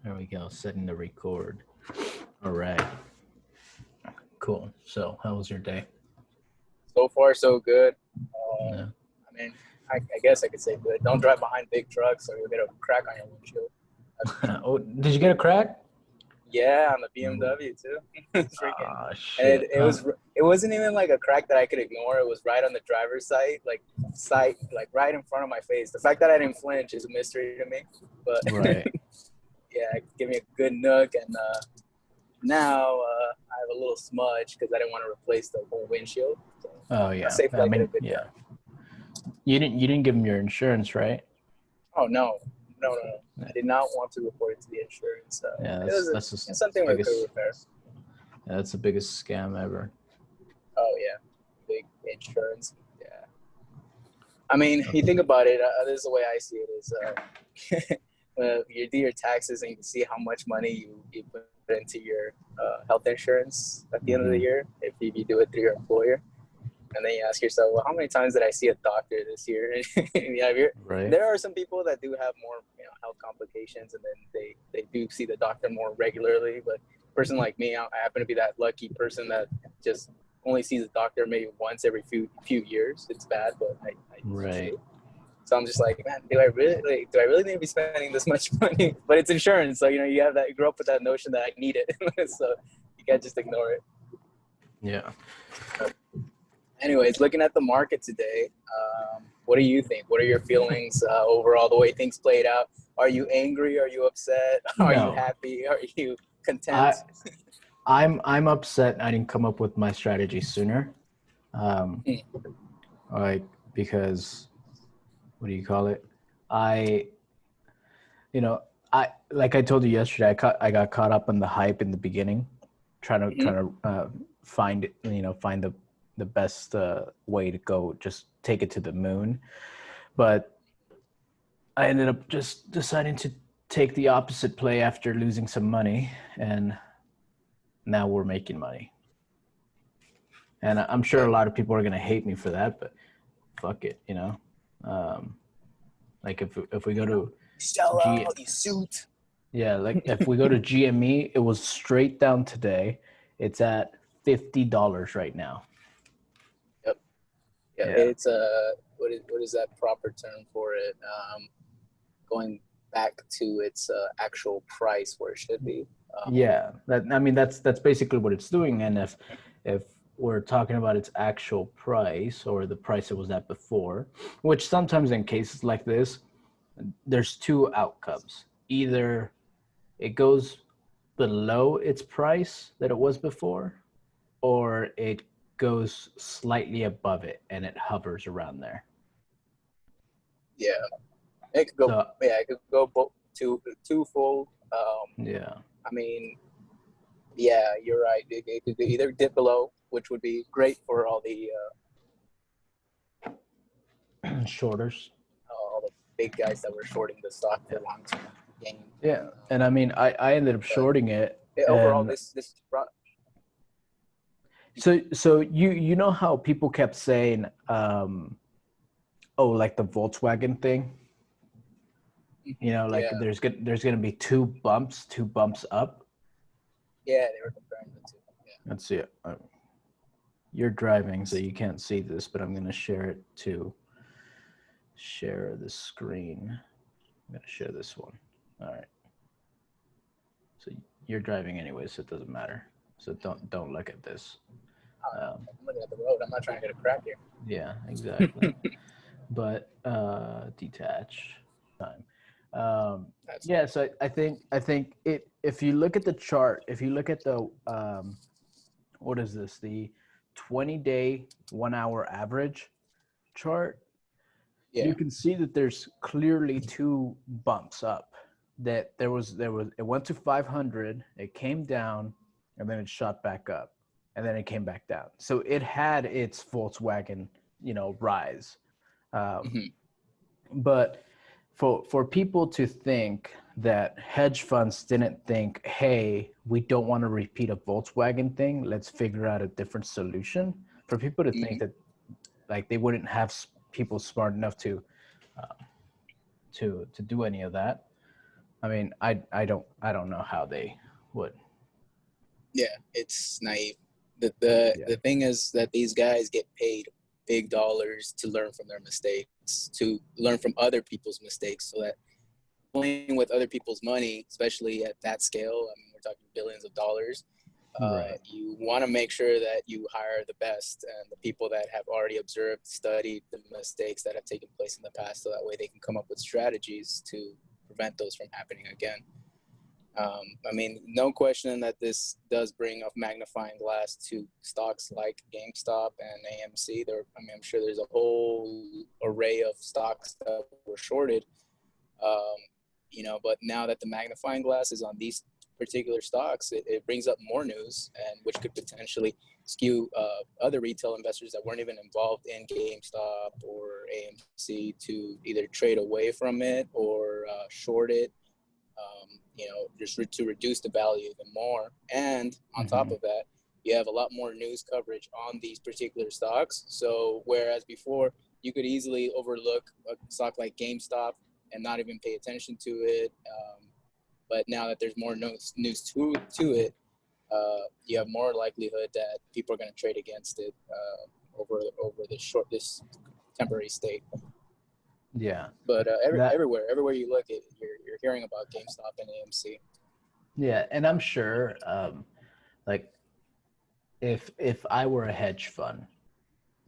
There we go. Setting the record. All right. Cool. So, how was your day? So far, so good. Yeah. I mean, I guess I could say good. Don't drive behind big trucks or you'll get a crack on your windshield. Oh, did you get a crack? Yeah, on the BMW too. It's freaking, Ah, and shit. it wasn't even like a crack that I could ignore. It was right on the driver's side, like right in front of my face. The fact that I didn't flinch is a mystery to me. But Right. yeah, give me a good nook, and now I have a little smudge because I didn't want to replace the whole windshield. So Oh, I yeah. safely I did a mean, good yeah. job. You didn't give him your insurance, right? Oh no. I did not want to report it to the insurance. So Yeah, it was that's just something we could biggest. repair. Yeah, that's the biggest scam ever. Oh yeah, big insurance. Yeah. I mean, you think about it. This is the way I see it: is you do your taxes and you can see how much money you put into your health insurance at the end of the Mhm. year if you do it through your employer. And then you ask yourself, well, how many times did I see a doctor this year? Right. There are some people that do have more, health complications, and then they do see the doctor more regularly. But a person like me, I happen to be that lucky person that just only sees a doctor maybe once every few years. It's bad, but I Right. do. So I'm just like, man, do I really need to be spending this much money? But it's insurance, so you have that. You grow up with that notion that I need it, so you can't just ignore it. Yeah. Anyways, looking at the market today, what do you think? What are your feelings overall, the way things played out? Are you angry? Are you upset? Are you No. happy? Are you content? I I'm upset I didn't come up with my strategy sooner. Um like because what do you call it? I you know, like I told you yesterday, I got caught up on the hype in the beginning, trying to find it, find the best way to go, just take it to the moon. But I ended up just deciding to take the opposite play after losing some money, and now we're making money. And I'm sure a lot of people are gonna hate me for that, but fuck it. Um, like if we go to Sell G, out, you suit. yeah, like if we go to GME, it was straight down today. It's at $50 right now. Yep. Yeah, Yeah. it's what is that proper term for it? Going back to its actual price where it should be. Yeah, that's basically what it's doing. And if we're talking about its actual price or the price it was at before, which sometimes in cases like this, there's two outcomes. Either it goes below its price that it was before, or it goes slightly above it and it hovers around there. Yeah, it could go. So Yeah, it could go twofold. yeah, I mean, yeah, you're right. It could either dip below, which would be great for shorters. all the big guys that were shorting the stock Yeah. for long-term gain. Yeah, and I mean, I ended up But shorting it, overall, and this so you know how people kept saying, oh, like the Volkswagen thing, like yeah, there's gonna be two bumps up. yeah, they were comparing the two. Yeah. Let's see it. You're driving, so you can't see this, but I'm gonna share it to share the screen. I'm gonna share this one. All right. So you're driving anyway, so it doesn't matter. So don't look at this. I'm looking at the road. I'm not trying to get a crack here. Yeah, exactly. But detach time. That's Yeah, so I think it if you look at the chart, if you look at the what is this, the 20-day 1 hour average chart, yeah. you can see that there's clearly two bumps up. That there was it went to 500, it came down, and then it shot back up, and then it came back down. So it had its Volkswagen, rise. Um, but for people to think that hedge funds didn't think, hey, we don't want to repeat a Volkswagen thing, let's figure out a different solution. For people to think that like they wouldn't have people smart enough to do any of that. I mean, I don't know how they would. Yeah, it's naive. The thing is that these guys get paid big dollars to learn from their mistakes, to learn from other people's mistakes, so that playing with other people's money, especially at that scale, I mean, we're talking billions of dollars. Right. You want to make sure that you hire the best and the people that have already observed, studied the mistakes that have taken place in the past, so that way they can come up with strategies to prevent those from happening again. I mean, no question that this does bring a magnifying glass to stocks like GameStop and AMC. I mean, I'm sure there's a whole array of stocks that were shorted, um, but now that the magnifying glass is on these particular stocks, it brings up more news, and which could potentially skew other retail investors that weren't even involved in GameStop or AMC to either trade away from it or short it, just to reduce the value even more. And on top of that, you have a lot more news coverage on these particular stocks. So whereas before you could easily overlook a stock like GameStop and not even pay attention to it, but now that there's more news to it, you have more likelihood that people are going to trade against it over this temporary state. Yeah. But everywhere you look, you're hearing about GameStop and AMC. Yeah, and I'm sure, like, if I were a hedge fund,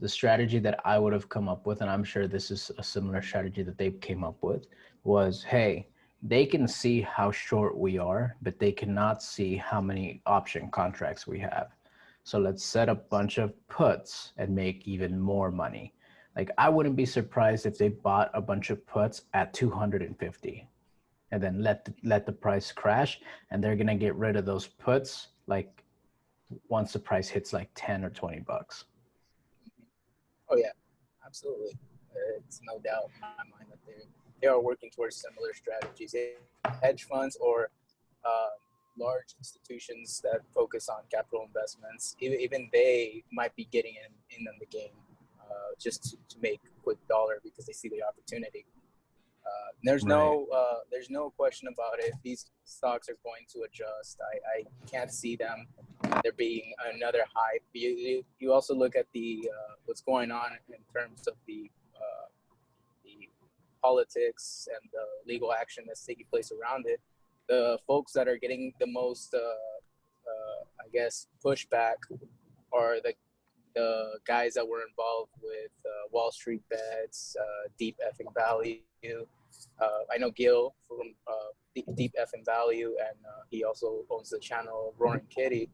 the strategy that I would have come up with, and I'm sure this is a similar strategy that they came up with, was, hey, they can see how short we are, but they cannot see how many option contracts we have. So let's set a bunch of puts and make even more money. Like, I wouldn't be surprised if they bought a bunch of puts at 250 and then let the price crash, and they're going to get rid of those puts like once the price hits like 10 or 20 bucks. Oh yeah, absolutely. It's no doubt in my mind that they are working towards similar strategies. Hedge funds or large institutions that focus on capital investments, even they might be getting in on the game just to make a quick dollar because they see the opportunity. There's no question about it. These stocks are going to adjust. I can't see them there being another hype. You also look at the what's going on in terms of the politics and the legal action that's taking place around it. The folks that are getting the most, I guess, pushback are the guys that were involved with Wall Street Bets, Deep Effing Value. I know Gil from Deep Effing Value, and he also owns the channel Roaring Kitty.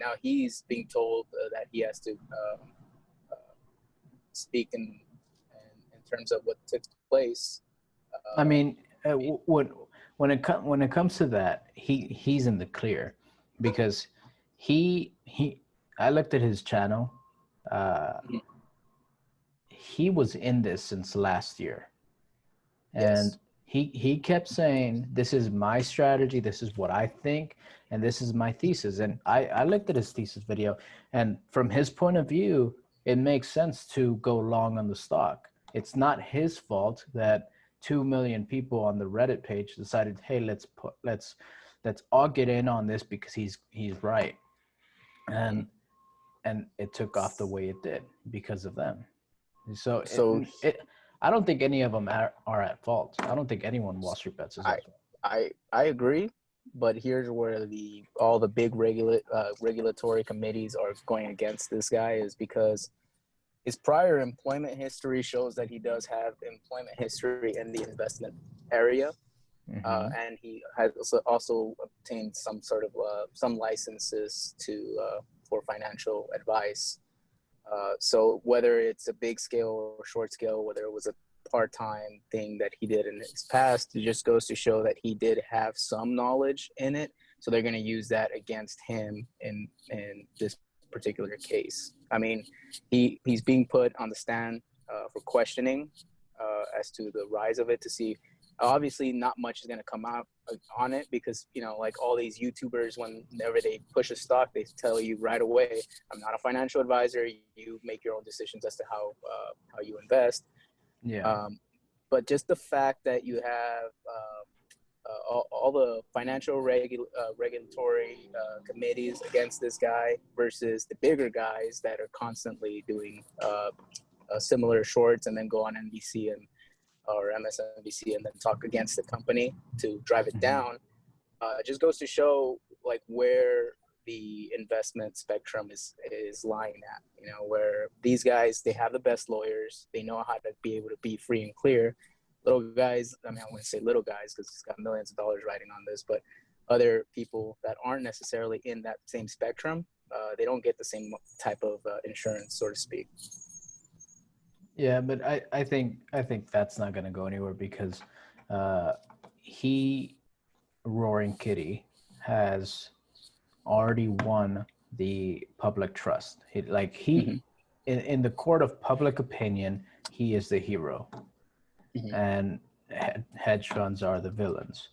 Now he's being told that he has to speak in terms of what took place. I mean, when it comes to that, he's in the clear because I looked at his channel. He was in this since last year, and he kept saying, "This is my strategy. This is what I think, and this is my thesis." And I looked at his thesis video, and from his point of view, it makes sense to go long on the stock. It's not his fault that 2 million people on the Reddit page decided, hey, let's all get in on this because he's right. And it took off the way it did because of them. So I don't think any of them are at fault. I don't think anyone Wall Street Bets is at fault. I agree, but here's where all the big regulatory committees are going against this guy is because his prior employment history shows that he does have employment history in the investment area, and he has also obtained some sort of some licenses for financial advice. So whether it's a big scale or short scale, whether it was a part-time thing that he did in his past, it just goes to show that he did have some knowledge in it. So they're going to use that against him in this particular case. I mean, he's being put on the stand for questioning as to the rise of it to see. Obviously, not much is going to come out on it because, like all these YouTubers, whenever they push a stock, they tell you right away, I'm not a financial advisor. You make your own decisions as to how you invest. Yeah. But just the fact that you have all the financial regulatory committees against this guy versus the bigger guys that are constantly doing similar shorts and then go on NBC and or MSNBC and then talk against the company to drive it down. It just goes to show like where the investment spectrum is lying at, you know, where these guys, they have the best lawyers, they know how to be able to be free and clear. Little guys, I mean, I wouldn't say little guys because he's got millions of dollars riding on this, but other people that aren't necessarily in that same spectrum, they don't get the same type of insurance, so to speak. Yeah, but I think that's not going to go anywhere because Roaring Kitty has already won the public trust. In the court of public opinion, he is the hero, and hedge funds are the villains.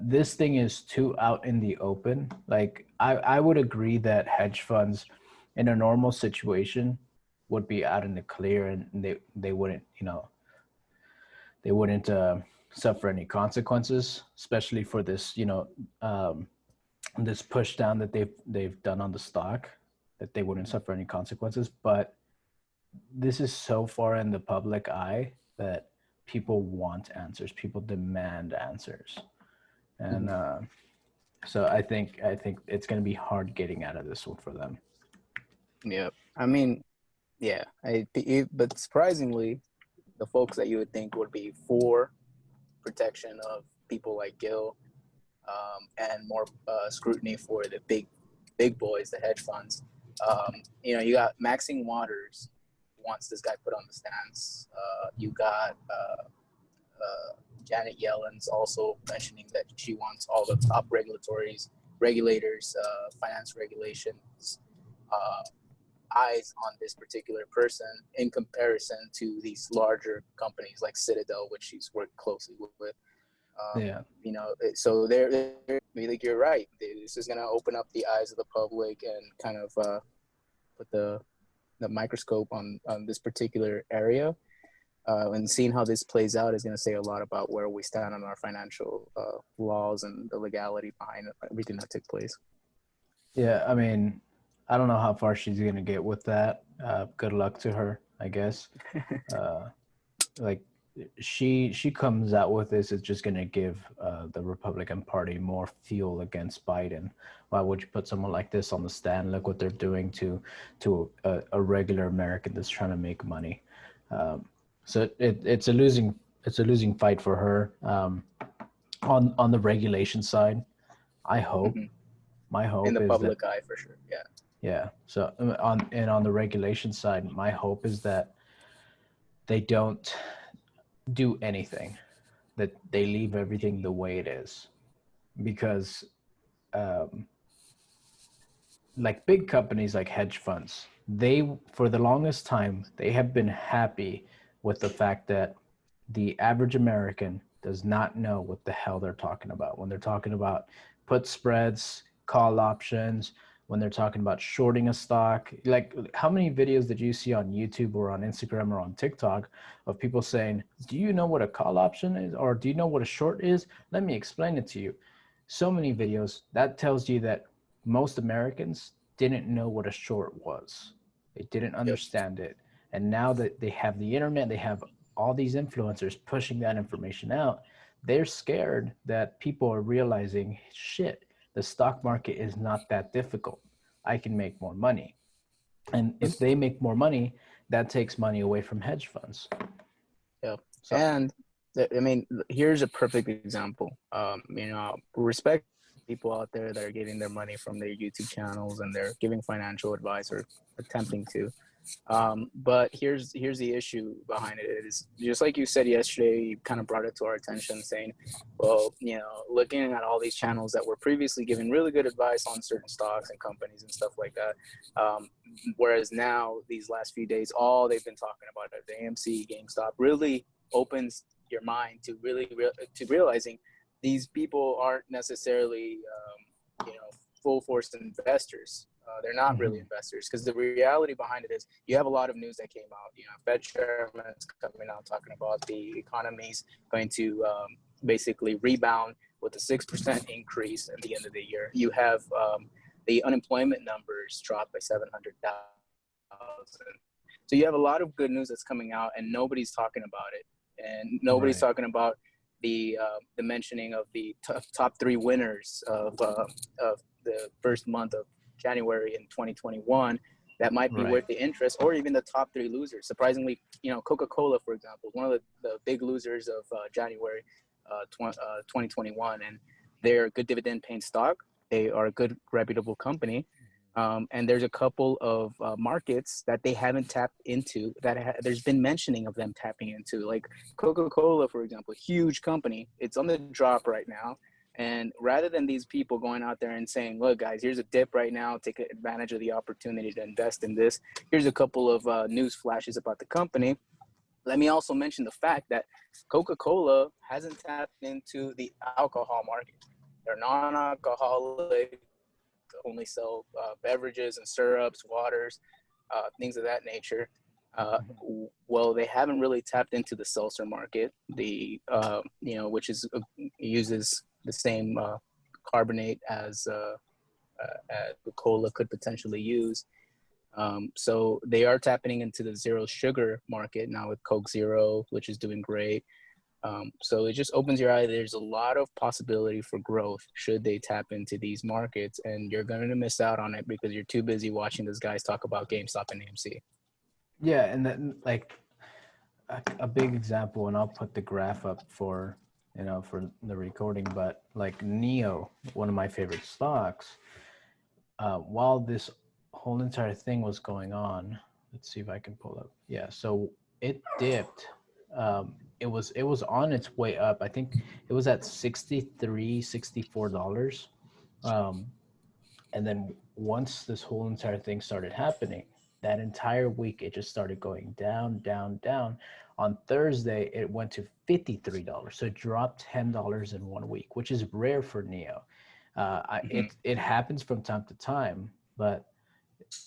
This thing is too out in the open. Like I would agree that hedge funds in a normal situation would be out in the clear and they wouldn't, you know, they wouldn't suffer any consequences, especially for this, you know, this push down that they've done on the stock, that they wouldn't suffer any consequences. But this is so far in the public eye that people want answers, people demand answers, and so I think it's going to be hard getting out of this one for them. Yeah, I mean, yeah, but surprisingly, the folks that you would think would be for protection of people like Gil, and more scrutiny for the big boys, the hedge funds. You know, you got Maxine Waters wants this guy put on the stands. You got Janet Yellen's also mentioning that she wants all the top regulators, finance regulations, eyes on this particular person in comparison to these larger companies like Citadel, which she's worked closely with. You know, so they're like, you're right. This is going to open up the eyes of the public and kind of put the microscope on this particular area. And seeing how this plays out is going to say a lot about where we stand on our financial laws and the legality behind everything that took place. Yeah, I mean, I don't know how far she's going to get with that. Good luck to her, I guess. Like, she comes out with this, it's just going to give the Republican Party more fuel against Biden. Why would you put someone like this on the stand? Look what they're doing to a regular American that's trying to make money. So it's a losing fight for her. On the regulation side, I hope. My hope in the is public eye for sure. Yeah. Yeah. So on the regulation side, my hope is that they don't do anything, that they leave everything the way it is, because like big companies like hedge funds, they for the longest time they have been happy with the fact that the average American does not know what the hell they're talking about when they're talking about put spreads, call options, when they're talking about shorting a stock. Like, how many videos did you see on YouTube or on Instagram or on TikTok of people saying, do you know what a call option is? Or do you know what a short is? Let me explain it to you. So many videos. That tells you that most Americans didn't know what a short was. They didn't understand it. And now that they have the internet, they have all these influencers pushing that information out, they're scared that people are realizing, shit, the stock market is not that difficult. I can make more money. And if they make more money, that takes money away from hedge funds. Yeah. So, and I mean, here's a perfect example. You know, respect people out there that are getting their money from their YouTube channels and they're giving financial advice or attempting to. But here's the issue behind it. It is just like you said yesterday, you kind of brought it to our attention saying, well, you know, looking at all these channels that were previously giving really good advice on certain stocks and companies and stuff like that. Whereas now these last few days, all they've been talking about the AMC, GameStop really opens your mind to to realizing these people aren't necessarily, you know, full force investors. They're not really investors, because the reality behind it is you have a lot of news that came out. You know, Fed chairman's coming out talking about the economy's going to basically rebound with a 6% increase at the end of the year. You have the unemployment numbers dropped by 700,000. So you have a lot of good news that's coming out, and nobody's talking about it, and nobody's talking about the mentioning of the top 3 winners of the first month of January in 2021 that might be worth the interest, or even the top 3 losers. Surprisingly, Coca-Cola, for example, is one of the big losers of January 2021, and they're a good dividend-paying stock. They are a good, reputable company. And there's a couple of markets that they haven't tapped into that there's been mentioning of them tapping into, like Coca-Cola, for example, huge company. It's on the drop right now. And rather than these people going out there and saying, look, guys, here's a dip right now, take advantage of the opportunity to invest in this. Here's a couple of news flashes about the company. Let me also mention the fact that Coca-Cola hasn't tapped into the alcohol market. They're non-alcoholic, only sell beverages and syrups, waters, things of that nature. Well, they haven't really tapped into the seltzer market, which uses the same carbonate as cola could potentially use. So they are tapping into the zero sugar market now with Coke Zero, which is doing great. So it just opens your eye. There's a lot of possibility for growth should they tap into these markets, and you're going to miss out on it because you're too busy watching these guys talk about GameStop and AMC. Yeah, and then like a big example, and I'll put the graph up for the recording, but like Neo, one of my favorite stocks, while this whole entire thing was going on, let's see if I can pull up. Yeah, so it dipped. It was on its way up. I think it was at $64. And then once this whole entire thing started happening, that entire week, it just started going down, down, down. On Thursday, it went to $53. So it dropped $10 in 1 week, which is rare for Neo. It happens from time to time, but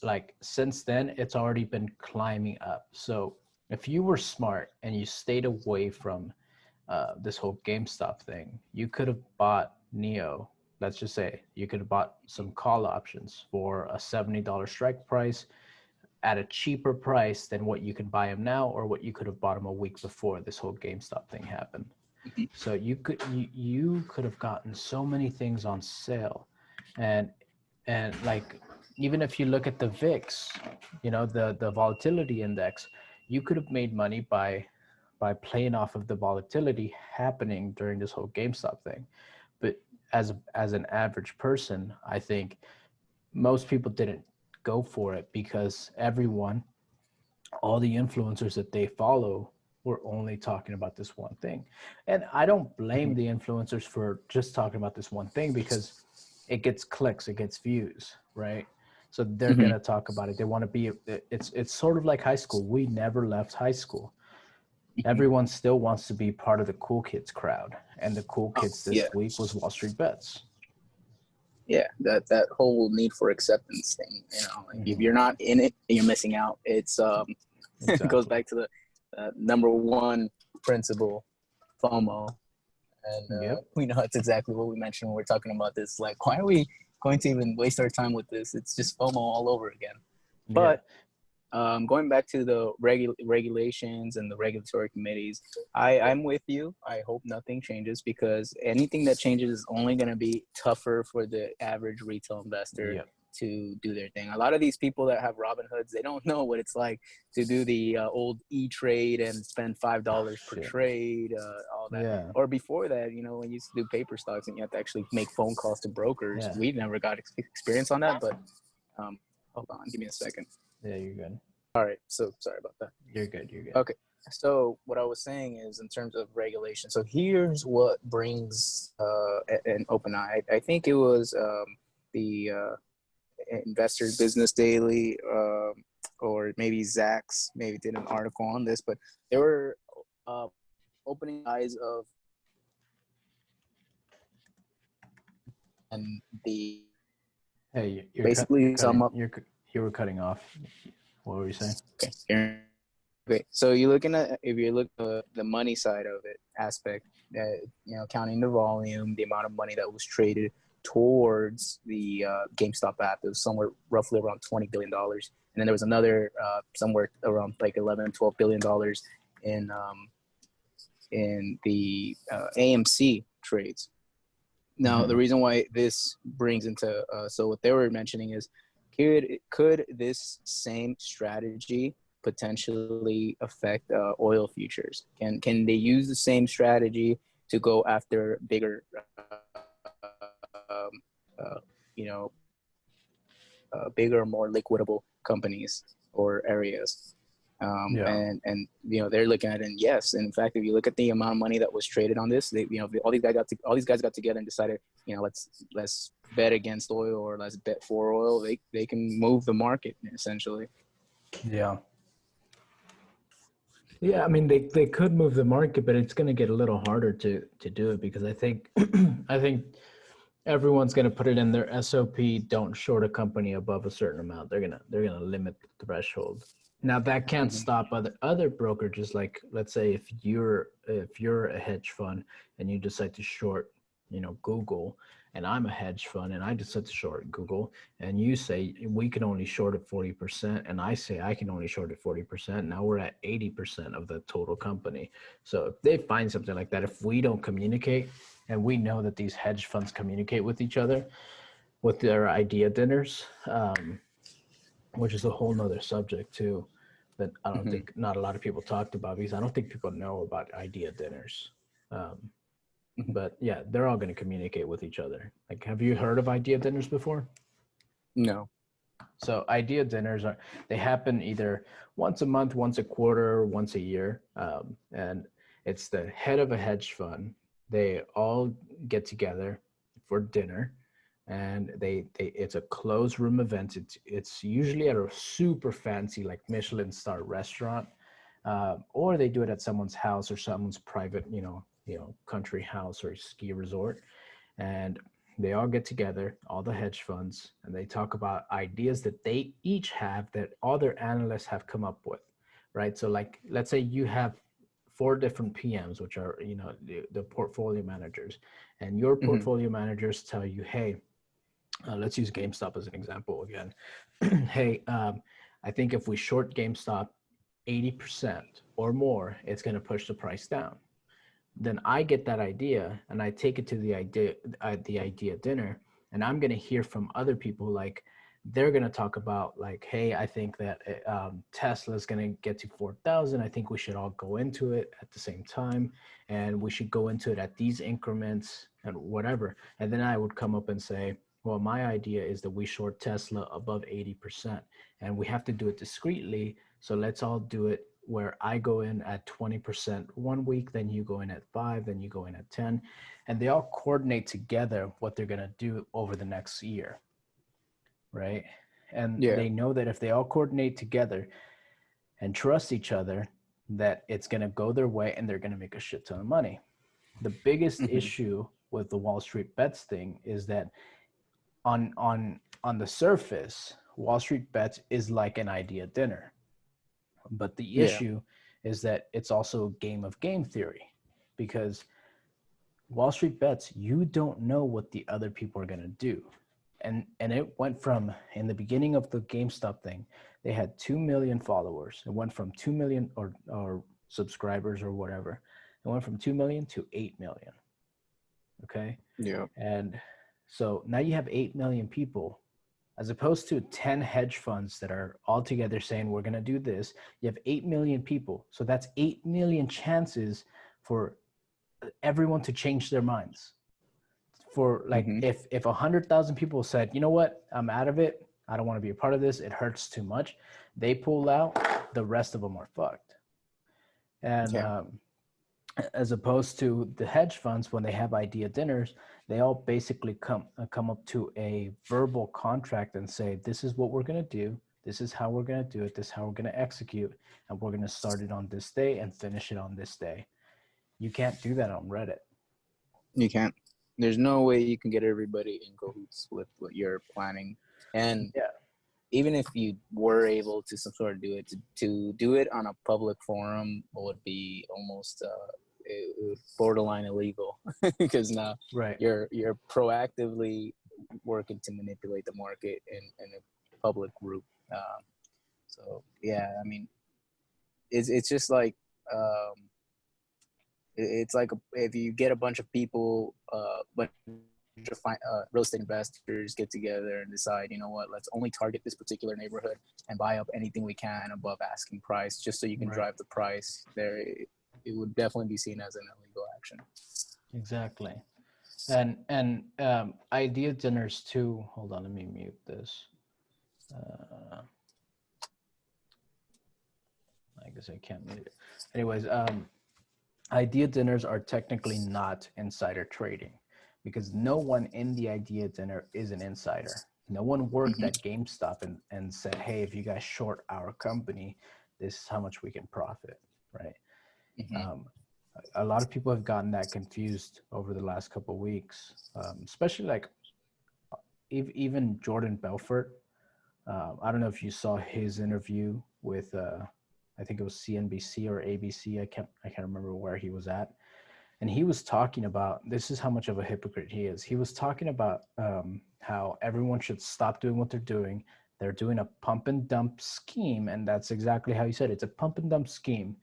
like since then, it's already been climbing up. So if you were smart and you stayed away from this whole GameStop thing, you could have bought Neo. Let's just say you could have bought some call options for a $70 strike price at a cheaper price than what you could buy them now, or what you could have bought them a week before this whole GameStop thing happened. So you could have gotten so many things on sale, and like even if you look at the VIX, the volatility index, you could have made money by playing off of the volatility happening during this whole GameStop thing. But as an average person, I think most people didn't go for it because all the influencers that they follow were only talking about this one thing. And I don't blame the influencers for just talking about this one thing, because it gets clicks, it gets views, right? So they're going to talk about it. They want to be, it's sort of like high school. We never left high school. Everyone still wants to be part of the cool kids crowd. And the cool kids this week was Wall Street Bets. Yeah, that whole need for acceptance thing, if you're not in it, you're missing out. It's exactly. It goes back to the number one principle, FOMO. And we know it's exactly what we mentioned when we're talking about this. Like, why are we going to even waste our time with this? It's just FOMO all over again. But going back to the regulations and the regulatory committees, I'm with you. I hope nothing changes, because anything that changes is only going to be tougher for the average retail investor to do their thing. A lot of these people that have Robinhoods, they don't know what it's like to do the old E-Trade and spend $5 per trade, all that. Yeah. Or before that, when you used to do paper stocks and you have to actually make phone calls to brokers. Yeah. We never got experience on that, but hold on, give me a second. Yeah, you're good. All right, so sorry about that. You're good. Okay, so what I was saying is, in terms of regulation, so here's what brings an open eye. I think it was the Investors Business Daily, or maybe Zacks maybe did an article on this, but they were opening eyes of and the you were cutting off. What were you saying? Okay. Okay, so you're looking at if you look at the money side of it aspect, counting the volume, the amount of money that was traded towards the GameStop app, it was somewhere roughly around $20 billion, and then there was another somewhere around like 11-12 billion dollars in the AMC trades. Now, the reason why this brings into so what they were mentioning is could this same strategy potentially affect oil futures? Can they use the same strategy to go after bigger, um, uh, you know, bigger, more liquidable companies or areas? Yeah. And they're looking at it, and yes, in fact, if you look at the amount of money that was traded on this, all these guys got together and decided, let's bet against oil or let's bet for oil. They can move the market essentially. Yeah. Yeah, I mean they could move the market, but it's going to get a little harder to do it because I think I think everyone's going to put it in their SOP. Don't short a company above a certain amount. They're gonna limit the threshold. Now that can't stop other brokerages. Like let's say if you're a hedge fund and you decide to short, Google, and I'm a hedge fund and I decide to short Google, and you say we can only short at 40%, and I say I can only short at 40%. Now we're at 80% of the total company. So if they find something like that, if we don't communicate, and we know that these hedge funds communicate with each other with their idea dinners, which is a whole nother subject too, that I don't think not a lot of people talked about because I don't think people know about idea dinners. But yeah, they're all going to communicate with each other. Like, have you heard of idea dinners before? No. So idea dinners they happen either once a month, once a quarter, once a year. And it's the head of a hedge fund. They all get together for dinner, and it's a closed room event. It's usually at a super fancy like Michelin star restaurant, or they do it at someone's house or someone's private, country house or ski resort, and they all get together, all the hedge funds, and they talk about ideas that they each have that other analysts have come up with, right? So like, let's say you have 4 different PMs, which are, the portfolio managers, and your portfolio managers tell you, hey, let's use GameStop as an example again. Hey, I think if we short GameStop 80% or more, it's going to push the price down. Then I get that idea and I take it to the idea dinner, and I'm going to hear from other people, like they're going to talk about like, hey, I think that Tesla is going to get to 4,000. I think we should all go into it at the same time, and we should go into it at these increments and whatever. And then I would come up and say, well, my idea is that we short Tesla above 80%, and we have to do it discreetly. So let's all do it where I go in at 20% one week, then you go in at 5, then you go in at 10, and they all coordinate together what they're going to do over the next year, right? And they know that if they all coordinate together and trust each other, that it's going to go their way and they're going to make a shit ton of money. The biggest issue with the Wall Street Bets thing is that on the surface, Wall Street Bets is like an idea dinner. But the issue is that it's also a game of game theory, because Wall Street Bets, you don't know what the other people are going to do. And it went from, in the beginning of the GameStop thing, they had 2 million followers. It went from 2 million or subscribers or whatever. It went from 2 million to 8 million. Okay? Yeah. And so now you have 8 million people, as opposed to 10 hedge funds that are all together saying, we're going to do this. You have 8 million people. So that's 8 million chances for everyone to change their minds. For like, if 100,000 people said, you know what, I'm out of it, I don't want to be a part of this, it hurts too much, they pull out, the rest of them are fucked. And as opposed to the hedge funds, when they have idea dinners, they all basically come up to a verbal contract and say, this is what we're going to do, this is how we're going to do it, this is how we're going to execute, and we're going to start it on this day and finish it on this day. You can't do that on Reddit. You can't. There's no way you can get everybody in cahoots with what you're planning. And even if you were able to some sort of do it, to do it on a public forum would be almost it would borderline illegal because now Right. you're proactively working to manipulate the market in a public group. So yeah, I mean, it's just like it's like if you get a bunch of people, real estate investors get together and decide, you know what, let's only target this particular neighborhood and buy up anything we can above asking price, just so you can Right. drive the price there. It would definitely be seen as an illegal action. Exactly. And idea dinners too. Hold on, let me mute this. I guess I can't mute it. Anyways, idea dinners are technically not insider trading because no one in the idea dinner is an insider. No one worked at GameStop and said, hey, if you guys short our company, this is how much we can profit, right? A lot of people have gotten that confused over the last couple of weeks, especially like even Jordan Belfort. I don't know if you saw his interview with, I think it was CNBC or ABC. I can't remember where he was at. And he was talking about, this is how much of a hypocrite he is. He was talking about how everyone should stop doing what they're doing. They're doing a pump and dump scheme. And that's exactly how he said it. It's a pump and dump scheme.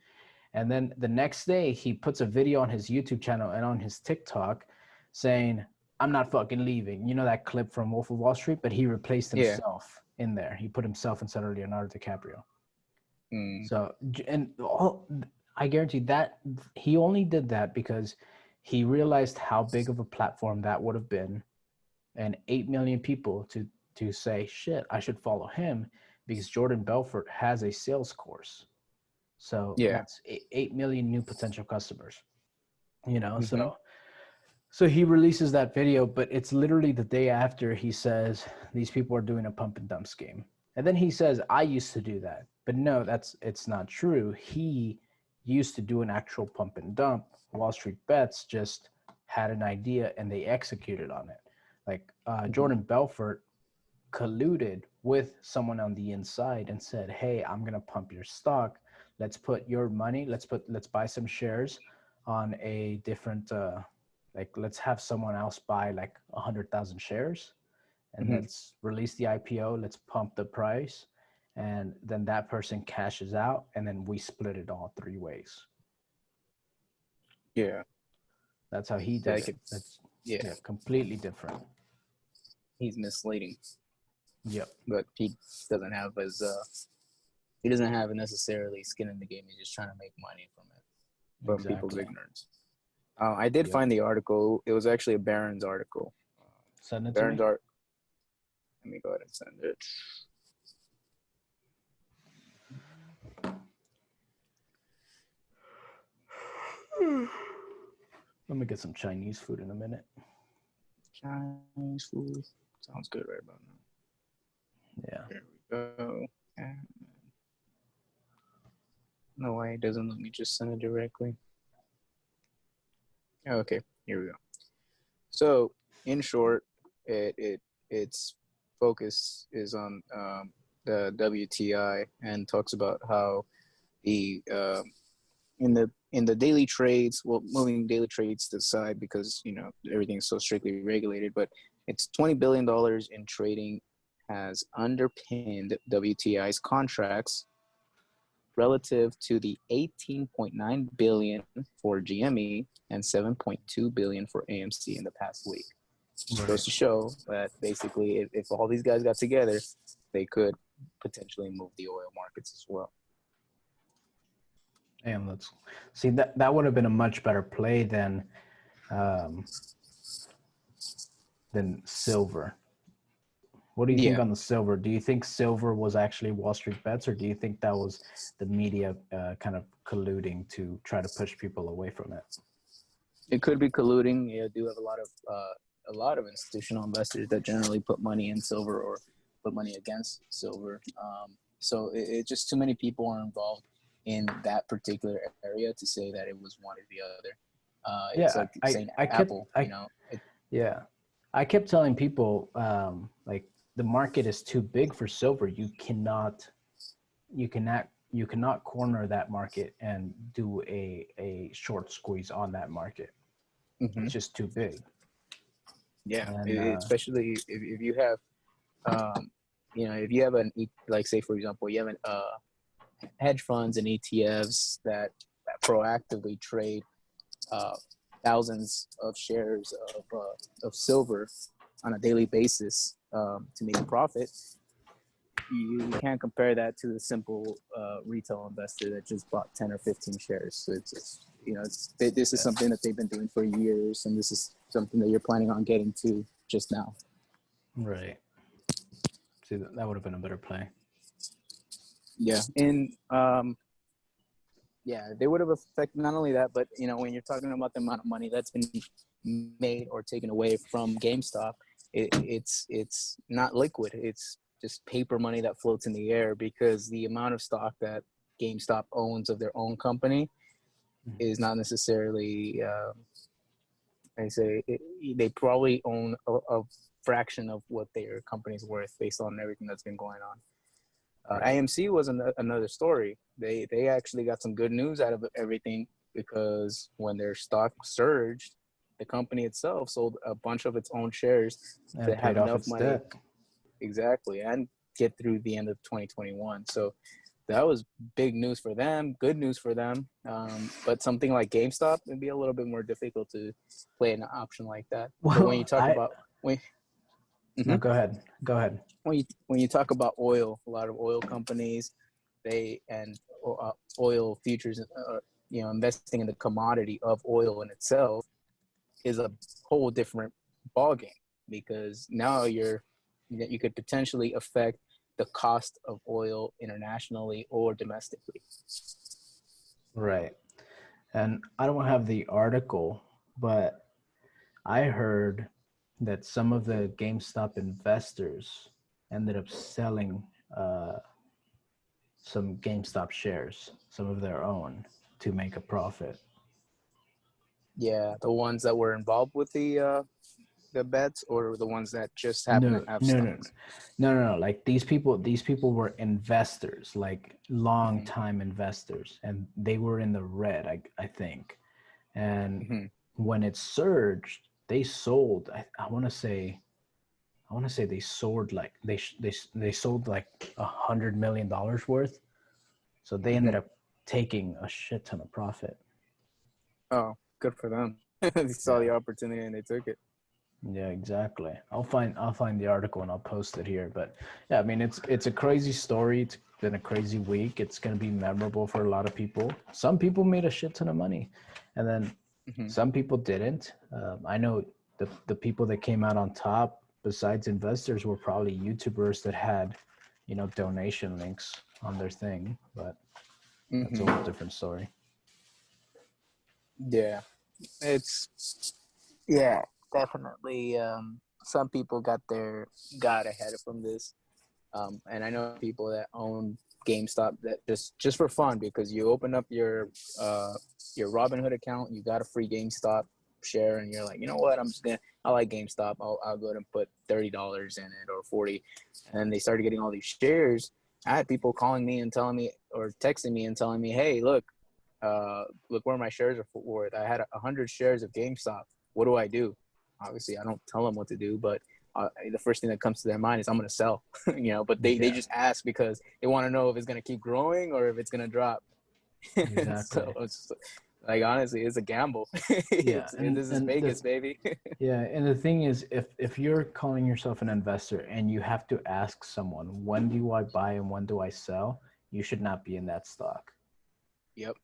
And then the next day he puts a video on his YouTube channel and on his TikTok saying, I'm not fucking leaving. You know that clip from Wolf of Wall Street, but he replaced himself in there. He put himself instead of Leonardo DiCaprio. So, and I guarantee that he only did that because he realized how big of a platform that would have been, and 8 million people to say, shit, I should follow him because Jordan Belfort has a sales course. So that's 8 million new potential customers, you know? So he releases that video, but it's literally the day after he says, these people are doing a pump and dump scheme. And then he says, I used to do that. But no, it's not true. He used to do an actual pump and dump. Wall Street Bets just had an idea and they executed on it. Like Jordan Belfort colluded with someone on the inside and said, hey, I'm going to pump your stock. Let's put your money, let's buy some shares on a different, like let's have someone else buy like 100,000 shares and let's release the IPO. Let's pump the price. And then that person cashes out and then we split it all 3 ways. Yeah. That's how he did it. That's completely different. He's misleading. Yep. But he doesn't have he doesn't have necessarily skin in the game. He's just trying to make money from it, from people's ignorance. I did find the article. It was actually a Barron's article. Send it to me. Let me go ahead and send it. Let me get some Chinese food in a minute. Chinese food sounds good right about now. Yeah. There we go. No way, it doesn't let me just send it directly. Okay, here we go. So, in short, its focus is on the WTI and talks about how the in the daily trades, well, moving daily trades to the side because everything's so strictly regulated, but it's $20 billion in trading has underpinned WTI's contracts relative to the $18.9 billion for GME and $7.2 billion for AMC in the past week. Right. Goes to show that basically if all these guys got together, they could potentially move the oil markets as well. Damn, let's see that would have been a much better play than silver. What do you think on the silver? Do you think silver was actually Wall Street Bets, or do you think that was the media kind of colluding to try to push people away from it? It could be colluding. You do have a lot of institutional investors that generally put money in silver or put money against silver. So it's just too many people are involved in that particular area to say that it was one or the other. It's like saying Apple, I kept telling people, like the market is too big for silver. You cannot corner that market and do a short squeeze on that market. Mm-hmm. It's just too big. Yeah, And, especially if you have, if you have like say for example, you have hedge funds and ETFs that proactively trade thousands of shares of silver on a daily basis to make a profit. You can't compare that to the simple retail investor that just bought 10 or 15 shares. So this is something that they've been doing for years, and this is something that you're planning on getting to just now. Right. See, that would have been a better play. Yeah, and they would have affected not only that, but when you're talking about the amount of money that's been made or taken away from GameStop, it's not liquid. It's just paper money that floats in the air, because the amount of stock that GameStop owns of their own company is not necessarily, they probably own a fraction of what their company's worth based on everything that's been going on. AMC was another story. They actually got some good news out of everything, because when their stock surged, the company itself sold a bunch of its own shares to have enough money. Debt. Exactly, and get through the end of 2021. So that was big news for them, good news for them. But something like GameStop would be a little bit more difficult to play an option like that. Well, but when you talk about No, go ahead. When you talk about oil, a lot of oil companies, oil futures, investing in the commodity of oil in itself is a whole different ballgame, because now you could potentially affect the cost of oil internationally or domestically. Right. And I don't have the article, but I heard that some of the GameStop investors ended up selling some GameStop shares, some of their own, to make a profit. Yeah, the ones that were involved with the bets, or the ones that just happen to have stocks? No. Like these people were investors, like long time investors, and they were in the red, I think. And when it surged, they sold. I want to say they sold like they sold like $100 million worth. So they ended up taking a shit ton of profit. Oh, good for them. They saw the opportunity and they took it. Yeah, exactly. I'll find the article and I'll post it here. But yeah, I mean, it's a crazy story. It's been a crazy week. It's going to be memorable for a lot of people. Some people made a shit ton of money, and then some people didn't. I know the people that came out on top, besides investors, were probably YouTubers that had, donation links on their thing. But that's a whole different story. Yeah, definitely. Some people got ahead from this, and I know people that own GameStop that just for fun, because you open up your Robinhood account, you got a free GameStop share, and you're like, you know what, I like GameStop, I'll go ahead and put $30 in it, or $40, and then they started getting all these shares. I had people calling me and telling me, or texting me and telling me, hey, look where my shares are worth. I had 100 shares of GameStop. What do I do? Obviously, I don't tell them what to do, but the first thing that comes to their mind is I'm going to sell. But they just ask because they want to know if it's going to keep growing or if it's going to drop. Exactly. So it's like, honestly, it's a gamble. Yeah, this is Vegas, baby. Yeah, and the thing is, if you're calling yourself an investor and you have to ask someone, when do I buy and when do I sell, you should not be in that stock. Yep.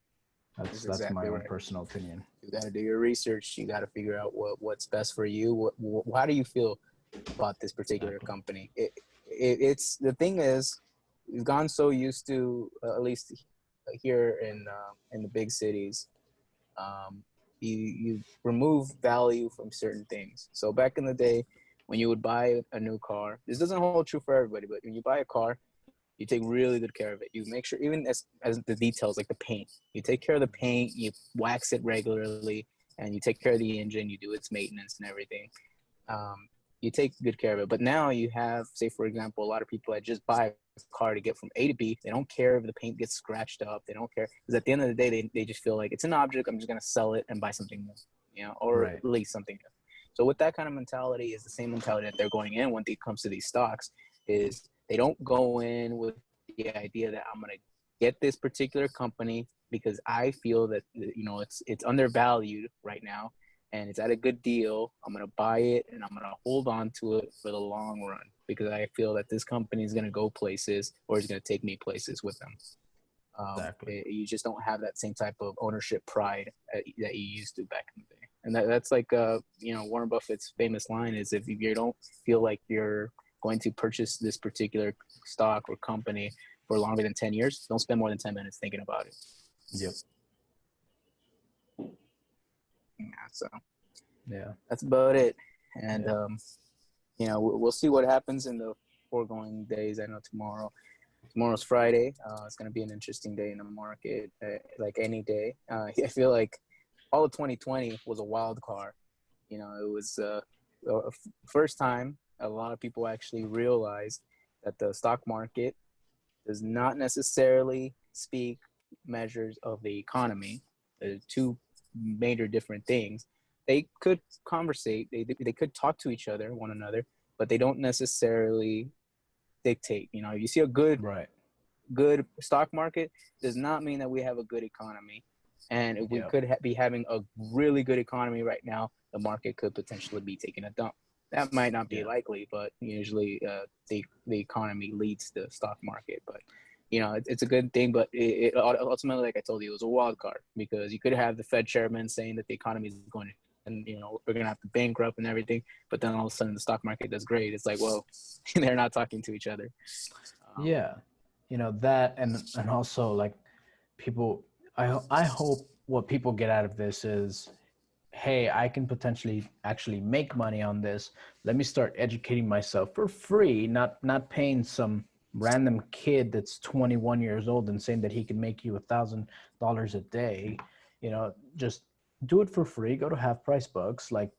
That's exactly my own personal opinion. You got to do your research. You got to figure out what's best for you. How do you feel about this particular company? It's the thing is, we've gotten so used to, at least here in the big cities, you remove value from certain things. So back in the day, when you would buy a new car, this doesn't hold true for everybody, but when you buy a car, you take really good care of it. You make sure, even as the details, like the paint, you take care of the paint, you wax it regularly, and you take care of the engine, you do its maintenance and everything. you take good care of it. But now you have, say, for example, a lot of people that just buy a car to get from A to B. They don't care if the paint gets scratched up. They don't care, because at the end of the day, they just feel like it's an object. I'm just going to sell it and buy something new, or Right. at least something new. So with that kind of mentality is the same mentality that they're going in when it comes to these stocks. Is they don't go in with the idea that I'm going to get this particular company because I feel that it's undervalued right now and it's at a good deal. I'm going to buy it and I'm going to hold on to it for the long run because I feel that this company is going to go places or is going to take me places with them. Exactly. You just don't have that same type of ownership pride that you used to back in the day. And that's like, Warren Buffett's famous line is, if you don't feel like you're going to purchase this particular stock or company for longer than 10 years, don't spend more than 10 minutes thinking about it. Yep. Yeah, so Yeah. that's about it. And, we'll see what happens in the foregoing days. I know tomorrow's Friday. It's going to be an interesting day in the market, like any day. I feel like all of 2020 was a wild card. It was the first time a lot of people actually realized that the stock market does not necessarily speak measures of the economy. There's two major different things. They could conversate, they could talk to one another, but they don't necessarily dictate. If you see a good stock market, does not mean that we have a good economy. And if we could be having a really good economy right now, the market could potentially be taking a dump. That might not be likely, but usually the economy leads the stock market. But it's a good thing. But it ultimately, like I told you, it was a wild card because you could have the Fed chairman saying that the economy is going to, and we're going to have to bankrupt and everything. But then all of a sudden the stock market does great. It's like, well, they're not talking to each other. That and also like people. I hope what people get out of this is, hey, I can potentially actually make money on this. Let me start educating myself for free, not paying some random kid that's 21 years old and saying that he can make you $1,000 a day. Just do it for free. Go to Half Price Books. Like,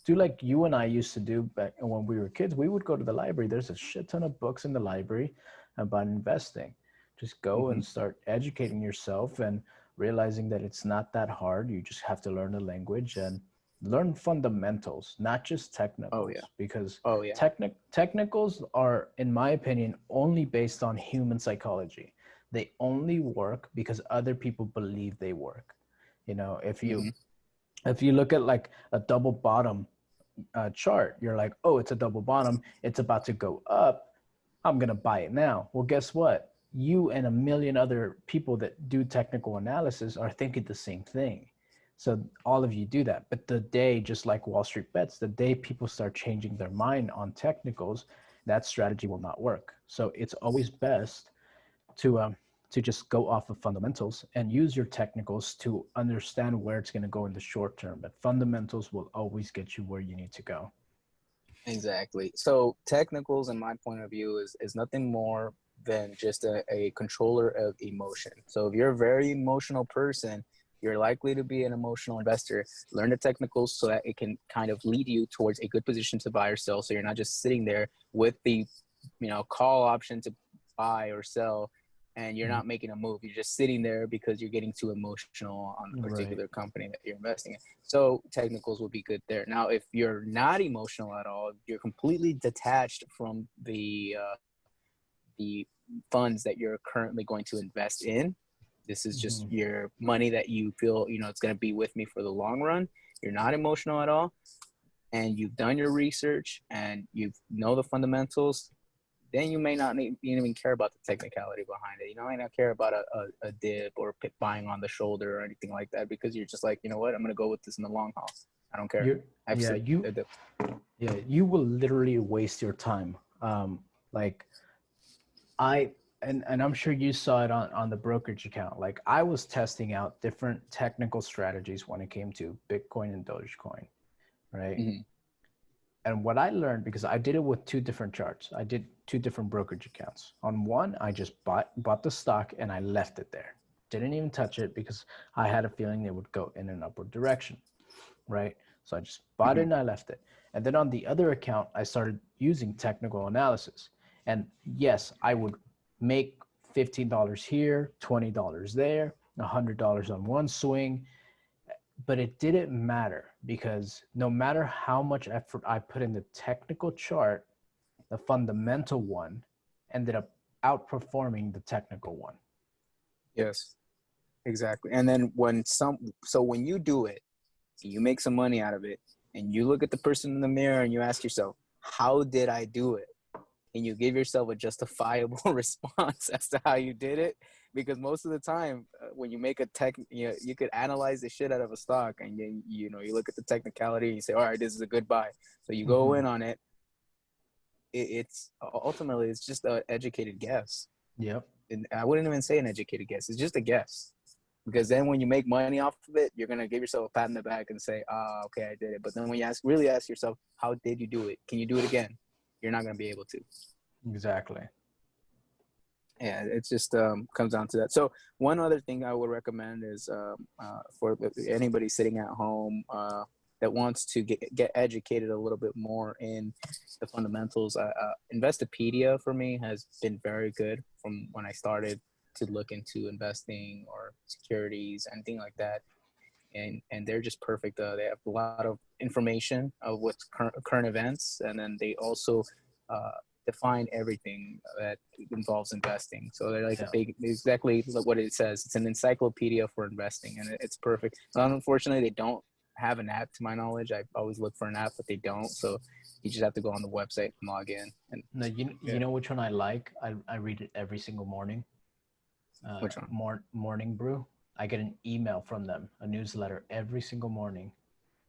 do like you and I used to do back when we were kids. We would go to the library. There's a shit ton of books in the library about investing. Just go and start educating yourself and realizing that it's not that hard. You just have to learn the language and learn fundamentals, not just technicals. Because technicals are, in my opinion, only based on human psychology. They only work because other people believe they work. If you look at like a double bottom chart, you're like, oh, it's a double bottom. It's about to go up. I'm going to buy it now. Well, guess what? You and a million other people that do technical analysis are thinking the same thing. So all of you do that. But the day, just like Wall Street bets, the day people start changing their mind on technicals, that strategy will not work. So it's always best to just go off of fundamentals and use your technicals to understand where it's going to go in the short term. But fundamentals will always get you where you need to go. Exactly. So technicals, in my point of view, is nothing more than just a controller of emotion. So if you're a very emotional person, you're likely to be an emotional investor. Learn the technicals so that it can kind of lead you towards a good position to buy or sell. So you're not just sitting there with the call option to buy or sell, and you're not making a move. You're just sitting there because you're getting too emotional on a particular company that you're investing in. So technicals will be good there. Now, if you're not emotional at all, you're completely detached from the funds that you're currently going to invest in. This is just your money that you feel, it's going to be with me for the long run. You're not emotional at all, and you've done your research and you know the fundamentals. Then you may not even care about the technicality behind it. You might not care about a dip or buying on the shoulder or anything like that, because you're just like, you know what, I'm going to go with this in the long haul. I don't care. You will literally waste your time. And I'm sure you saw it on the brokerage account. Like, I was testing out different technical strategies when it came to Bitcoin and Dogecoin, right? And what I learned, because I did it with two different charts, I did two different brokerage accounts. On one, I just bought the stock and I left it there. Didn't even touch it because I had a feeling it would go in an upward direction, right? So I just bought it and I left it. And then on the other account, I started using technical analysis. And yes, I would make $15 here, $20 there, $100 on one swing. But it didn't matter because no matter how much effort I put in the technical chart, the fundamental one ended up outperforming the technical one. Yes, exactly. And then when you do it, you make some money out of it, and you look at the person in the mirror and you ask yourself, how did I do it? And you give yourself a justifiable response as to how you did it. Because most of the time, when you make you could analyze the shit out of a stock, and then you look at the technicality and you say, all right, this is a good buy. So you go in on it. It's ultimately it's just an educated guess. Yep. And I wouldn't even say an educated guess. It's just a guess. Because then when you make money off of it, you're gonna give yourself a pat in the back and say, okay, I did it. But then when you really ask yourself, how did you do it? Can you do it again? You're not gonna be able to. Exactly. Yeah, it just comes down to that. So one other thing I would recommend is for anybody sitting at home that wants to get educated a little bit more in the fundamentals. Investopedia for me has been very good from when I started to look into investing or securities, anything like that. And they're just perfect. They have a lot of information of what's current events, and then they also define everything that involves investing. So they're like exactly what it says. It's an encyclopedia for investing, and it's perfect. Unfortunately, they don't have an app to my knowledge. I've always looked for an app, but they don't. So you just have to go on the website and log in. And no, you know which one I like? I read it every single morning. Which one? Morning Brew. I get an email from them, a newsletter every single morning,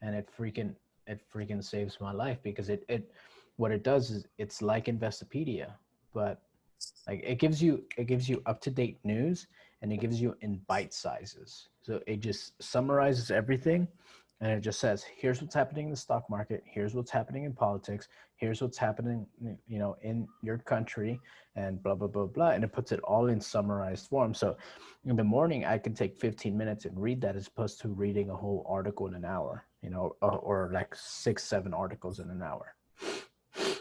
and it freaking saves my life because it what it does is it's like Investopedia, but like it gives you up to date news, and it gives you in bite sizes. So it just summarizes everything, and it just says, here's what's happening in the stock market, here's what's happening in politics, here's what's happening, in your country, and blah blah blah blah, and it puts it all in summarized form. So in the morning, I can take 15 minutes and read that as opposed to reading a whole article in an hour, or like 6-7 articles in an hour.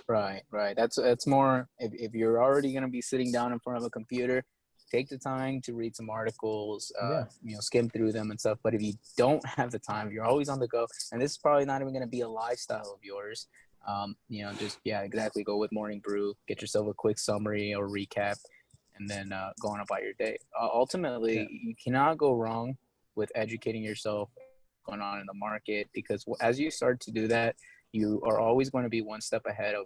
Right. That's more if you're already going to be sitting down in front of a computer, take the time to read some articles, skim through them and stuff. But if you don't have the time, if you're always on the go, and this is probably not even going to be a lifestyle of yours, exactly. Go with Morning Brew, get yourself a quick summary or recap, and then go on about your day. Ultimately, you cannot go wrong with educating yourself going on in the market, because as you start to do that, you are always going to be one step ahead of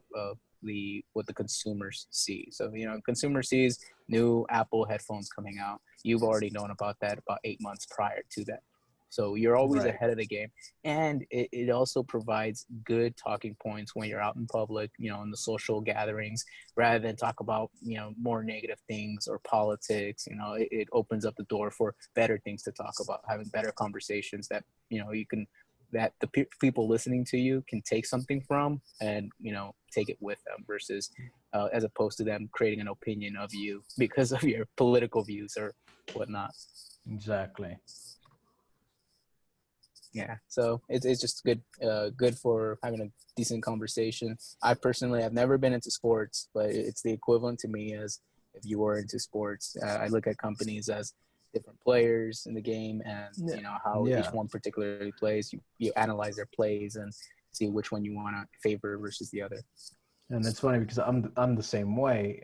what the consumers see. So, consumer sees new Apple headphones coming out. You've already known about that about 8 months prior to that. So you're always ahead of the game. And it also provides good talking points when you're out in public, in the social gatherings, rather than talk about, more negative things or politics. It opens up the door for better things to talk about, having better conversations that, that the people listening to you can take something from and, take it with them versus as opposed to them creating an opinion of you because of your political views or whatnot. Exactly. Yeah, so it's just good for having a decent conversation. I personally have never been into sports, but it's the equivalent to me as if you were into sports. I look at companies as different players in the game, and how each one particularly plays. You analyze their plays and see which one you want to favor versus the other. And it's funny because I'm the same way.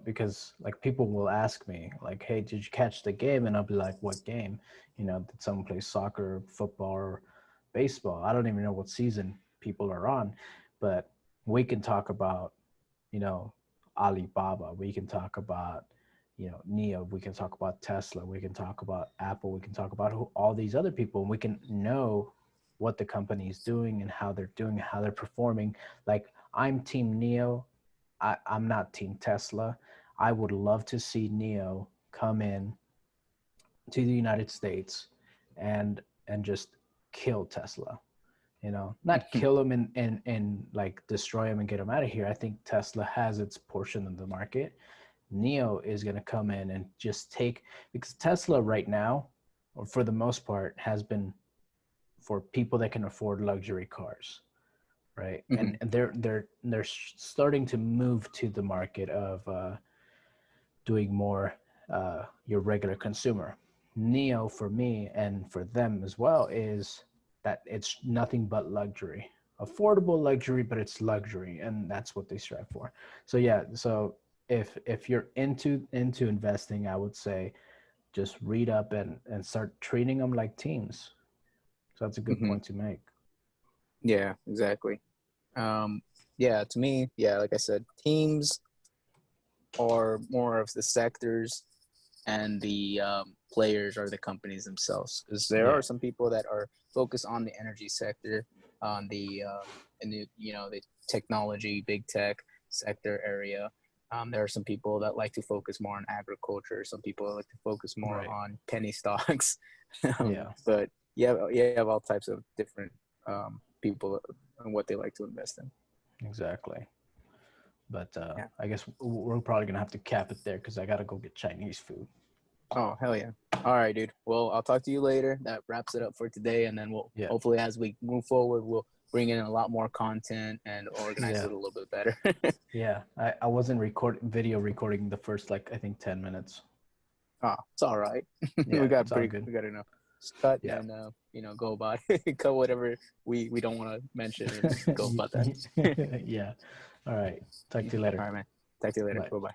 Because like people will ask me like, hey, did you catch the game? And I'll be like, what game? Did someone play soccer, football, or baseball? I don't even know what season people are on, but we can talk about, Alibaba. We can talk about, NEO. We can talk about Tesla. We can talk about Apple. We can talk about all these other people. And we can know what the company is doing and how they're doing, how they're performing. Like I'm team NEO. I'm not team Tesla. I would love to see NEO come in to the United States and just kill Tesla. Not kill them and like destroy them and get them out of here. I think Tesla has its portion of the market. NEO is going to come in and just take, because Tesla right now, or for the most part, has been for people that can afford luxury cars, right? Mhm. And they're starting to move to the market of doing more your regular consumer. Neo for me and for them as well is that it's nothing but luxury, affordable luxury, but it's luxury, and that's what they strive for. So yeah, so if you're into investing, I would say just read up and start treating them like teams. So that's a good Mhm. point to make. Yeah, exactly. Yeah, to me, yeah, like I said, teams are more of the sectors, and the players are the companies themselves. Because there are Yeah, some people that are focused on the energy sector, on the in the the technology, big tech sector area. There are some people that like to focus more on agriculture. Some people like to focus more right. on penny stocks. Yeah, But you have all types of different people and what they like to invest in. exactly. But Yeah. I guess we're probably gonna have to cap it there because I gotta go get Chinese food. Oh, hell yeah. All right, dude. Well, I'll talk to you later. That wraps it up for today. And then we'll Yeah, hopefully, as we move forward, we'll bring in a lot more content and organize yeah, it a little bit better. yeah. I wasn't video recording the first like I think 10 minutes. Oh, it's all right. Yeah, it's all We good. got enough. Just cut Yeah. and, go about it. Cut whatever we don't want to mention and go about that. Yeah. All right. Talk to you later. All right, man. Talk to you later. Bye. Bye bye.